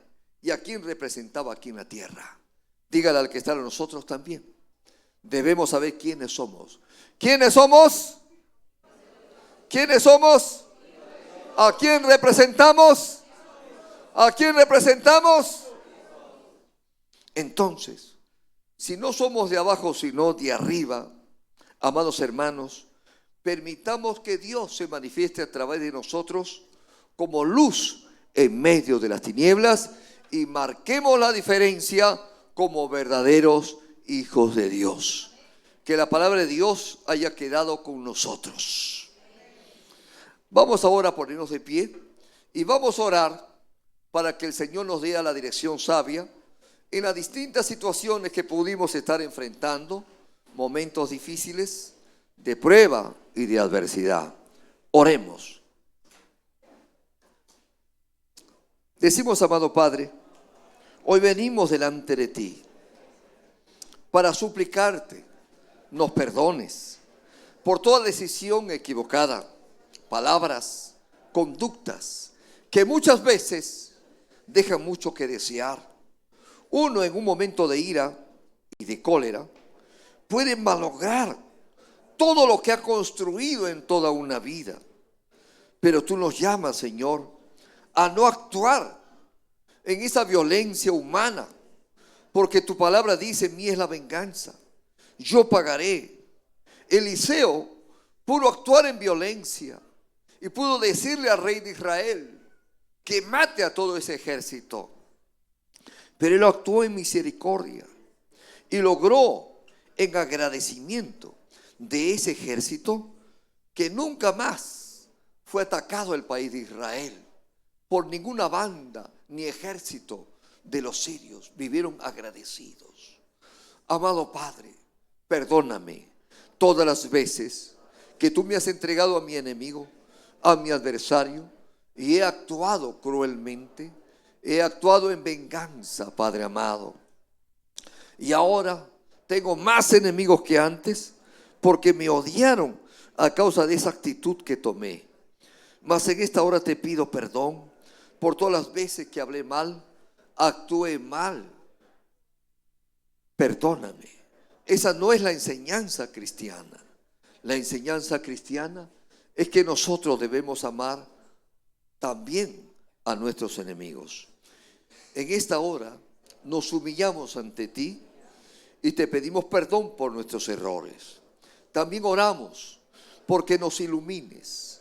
y a quién representaba aquí en la tierra. Dígale al que está a nosotros también. Debemos saber quiénes somos. ¿Quiénes somos? ¿Quiénes somos? ¿A quién representamos? ¿A quién representamos? Entonces, si no somos de abajo, sino de arriba, amados hermanos, permitamos que Dios se manifieste a través de nosotros como luz en medio de las tinieblas y marquemos la diferencia como verdaderos hijos de Dios. Que la palabra de Dios haya quedado con nosotros. Vamos ahora a ponernos de pie y vamos a orar para que el Señor nos dé la dirección sabia en las distintas situaciones que pudimos estar enfrentando, momentos difíciles, de prueba y de adversidad. Oremos. Decimos, amado Padre, hoy venimos delante de ti para suplicarte, nos perdones por toda decisión equivocada, palabras, conductas que muchas veces dejan mucho que desear. Uno en un momento de ira y de cólera puede malograr todo lo que ha construido en toda una vida. Pero tú nos llamas, Señor, a no actuar en esa violencia humana, porque tu palabra dice, mía es la venganza, yo pagaré. Eliseo pudo actuar en violencia y pudo decirle al rey de Israel que mate a todo ese ejército. Pero él actuó en misericordia y logró en agradecimiento de ese ejército que nunca más fue atacado el país de Israel por ninguna banda ni ejército de los sirios. Vivieron agradecidos. Amado Padre, perdóname todas las veces que tú me has entregado a mi enemigo, a mi adversario, y he actuado cruelmente. He actuado en venganza, Padre amado. Y ahora tengo más enemigos que antes porque me odiaron a causa de esa actitud que tomé. Mas en esta hora te pido perdón por todas las veces que hablé mal, actué mal. Perdóname. Esa no es la enseñanza cristiana. La enseñanza cristiana es que nosotros debemos amar también a nuestros enemigos. En esta hora nos humillamos ante ti y te pedimos perdón por nuestros errores. También oramos porque nos ilumines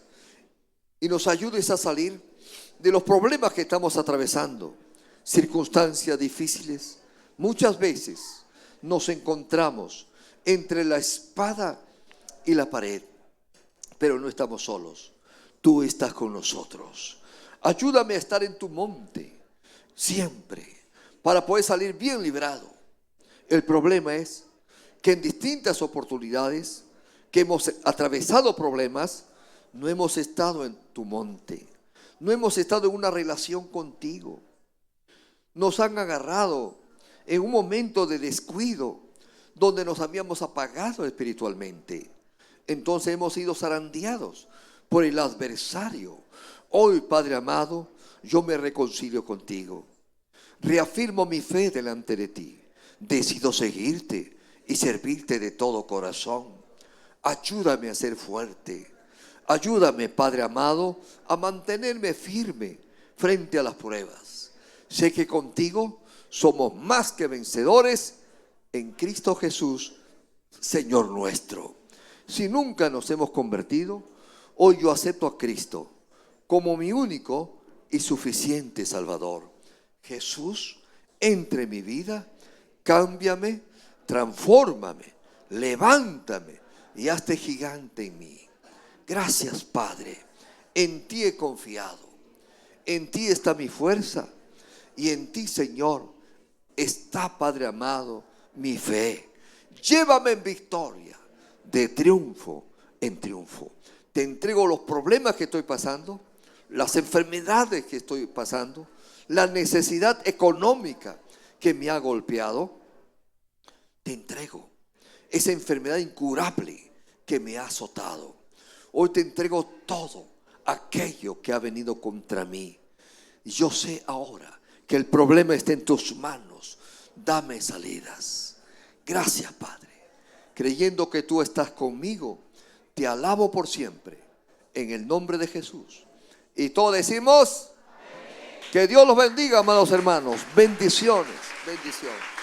y nos ayudes a salir de los problemas que estamos atravesando, circunstancias difíciles. Muchas veces nos encontramos entre la espada y la pared, pero no estamos solos. Tú estás con nosotros. Ayúdame a estar en tu monte siempre para poder salir bien librado. El problema es que en distintas oportunidades que hemos atravesado problemas, no hemos estado en tu monte, no hemos estado en una relación contigo. Nos han agarrado en un momento de descuido donde nos habíamos apagado espiritualmente. Entonces hemos sido zarandeados por el adversario. Hoy, Padre amado, yo me reconcilio contigo. Reafirmo mi fe delante de ti. Decido seguirte y servirte de todo corazón. Ayúdame a ser fuerte. Ayúdame, Padre amado, a mantenerme firme frente a las pruebas. Sé que contigo somos más que vencedores en Cristo Jesús, Señor nuestro. Si nunca nos hemos convertido, hoy yo acepto a Cristo como mi único y suficiente Salvador. Jesús, entre en mi vida, cámbiame, transfórmame, levántame y hazte gigante en mí. Gracias, Padre. En ti he confiado. En ti está mi fuerza. Y en ti, Señor, está, Padre amado, mi fe. Llévame en victoria, de triunfo en triunfo. Te entrego los problemas que estoy pasando, las enfermedades que estoy pasando, la necesidad económica que me ha golpeado. Te entrego esa enfermedad incurable que me ha azotado. Hoy te entrego todo aquello que ha venido contra mí. Y yo sé ahora que el problema está en tus manos. Dame salidas. Gracias, Padre. Creyendo que tú estás conmigo, te alabo por siempre. En el nombre de Jesús. Y todos decimos, amén. Que Dios los bendiga, amados hermanos. Bendiciones, bendiciones.